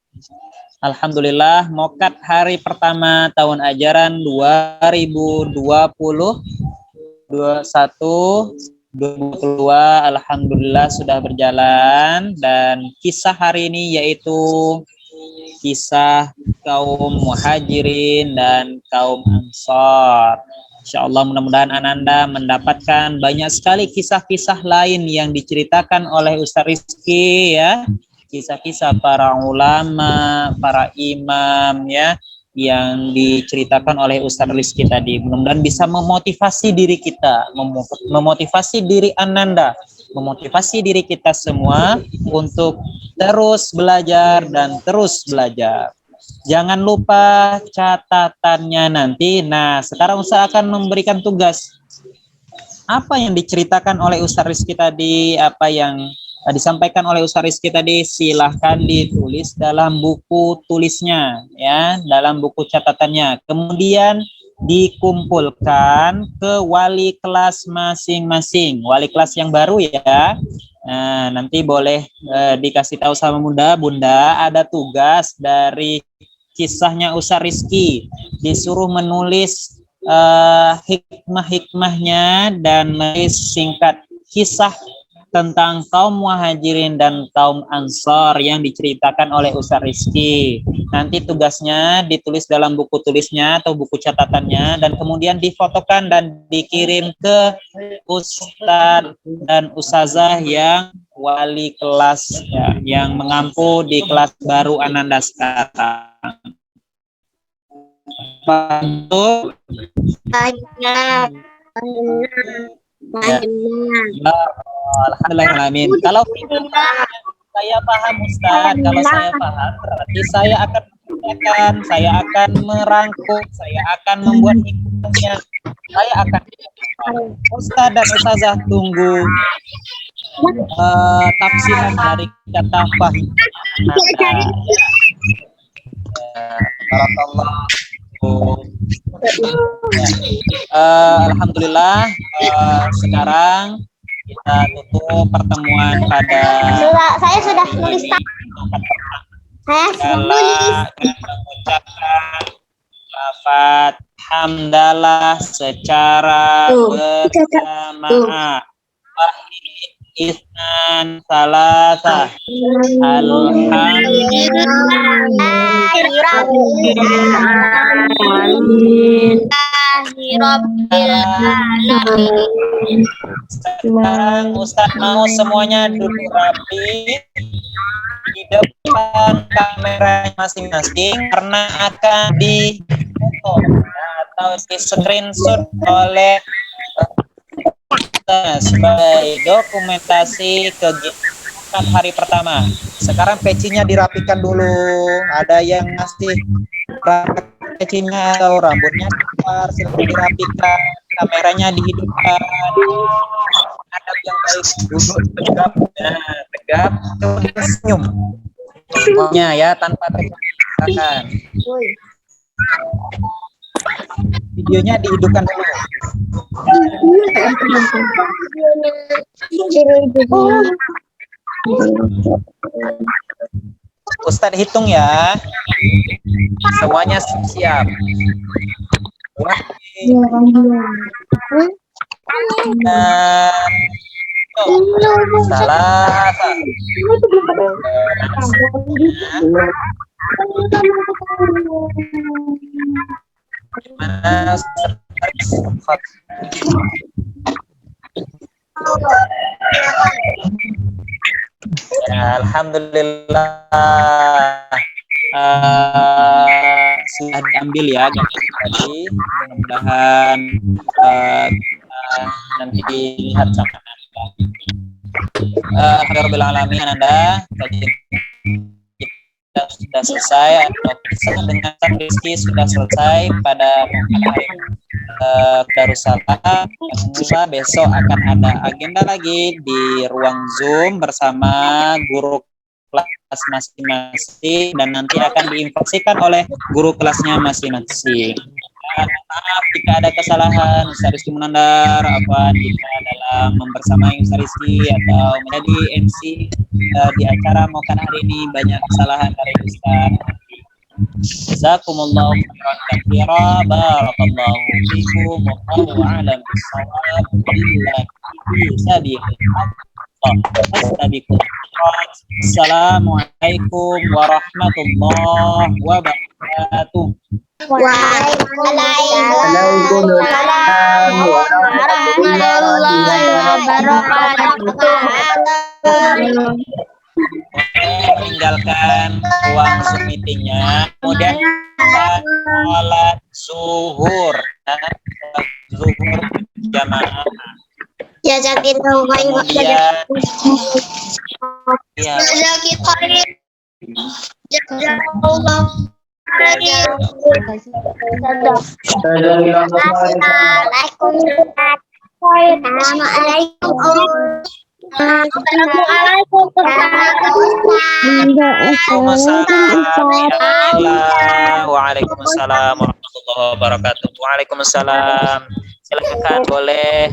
Alhamdulillah, mokat hari pertama tahun ajaran 2020-2021 alhamdulillah sudah berjalan, dan kisah hari ini yaitu kisah kaum muhajirin dan kaum ansar. Insyaallah mudah-mudahan Ananda mendapatkan banyak sekali kisah-kisah lain yang diceritakan oleh Ustadz Rizky ya. Kisah-kisah para ulama, para imam ya, yang diceritakan oleh Ustadz Rizky tadi. Mudah-mudahan bisa memotivasi diri kita, memotivasi diri Ananda, memotivasi diri kita semua untuk terus belajar dan terus belajar. Jangan lupa catatannya nanti. Nah, sekarang Ustaz akan memberikan tugas. Apa yang diceritakan oleh Ustaz Rizky tadi, apa yang disampaikan oleh Ustaz Rizky tadi, silahkan ditulis dalam buku tulisnya, ya, dalam buku catatannya. Kemudian dikumpulkan ke wali kelas masing-masing, wali kelas yang baru ya. Nah, nanti boleh dikasih tahu sama Bunda, ada tugas dari kisahnya Ustaz Rizky, disuruh menulis hikmah-hikmahnya dan menulis singkat kisah tentang kaum muhajirin dan kaum ansar yang diceritakan oleh Ustaz Rizky. Nanti tugasnya ditulis dalam buku tulisnya atau buku catatannya, dan kemudian difotokan dan dikirim ke Ustadz dan Ustazah yang wali kelas ya, yang mengampu di kelas baru Ananda sekarang. Bantu. Alhamdulillahirrahmanirrahim. Kalau saya paham Ustaz, kalau saya paham berarti saya akan mengerjakan, saya akan merangkum, saya akan membuat hikmahnya, saya akan Ustaz dan Ustazah tunggu tafsiran dari kata fahim. Barakallah. Alhamdulillah, sekarang kita tutup pertemuan pada Saya sudah nulis. Saya sudah nulis. mengucapkan lafaz hamdalah secara berjamaah. Isnan, salasa. Sekarang Ustaz mau semuanya duduk rapi di depan kamera masing-masing karena akan difoto atau di screenshot oleh kita sebagai dokumentasi kegiatan hari pertama. Sekarang pecinya dirapikan dulu. Ada yang masih pecinya atau rambutnya silahkan dirapikan, kameranya dihidupkan. Adab yang baik, duduk tegap, tegap, senyum. Semuanya ya tanpa tekan. Videonya dihidupkan dulu. Ustadz hitung ya. Semuanya siap. Salah. Gimana? Ya, alhamdulillah sudah diambil ya gambar tadi. Mudah-mudahan nanti dilihat sama Anda. Alhamdulillah alamin Anda kajian kita sudah selesai atau bersama dengan Rizky sudah selesai pada hari Darussalam. Insya besok akan ada agenda lagi di ruang Zoom bersama guru kelas masing-masing dan nanti akan diinformasikan oleh guru kelasnya masing-masing. Maaf jika ada kesalahan Ustaz Rizky Munandar jika dalam membersamai Ustaz Rizky atau menjadi MC di acara Mokan hari ini banyak kesalahan dari Ustaz. Jazakumullahu khairan katsira, barakallahu fikum, wallahu a'lam bissawab, billahi sabiqul khairat. Assalamualaikum warahmatullahi wabarakatuh. Waalaikumsalam warahmatullahi wabarakatuh. Meninggalkan ruang Zoom meetingnya, kemudian sholat zuhur jamaah. Jazakallahu khairan. Ya, Waalaikumsalam warahmatullahi wabarakatuh. Waalaikumsalam. Silakan boleh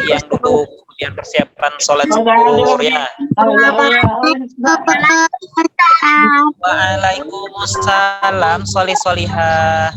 siang duduk kemudian persiapan sholat zuhur ya. Waalaikumsalam. Solihah.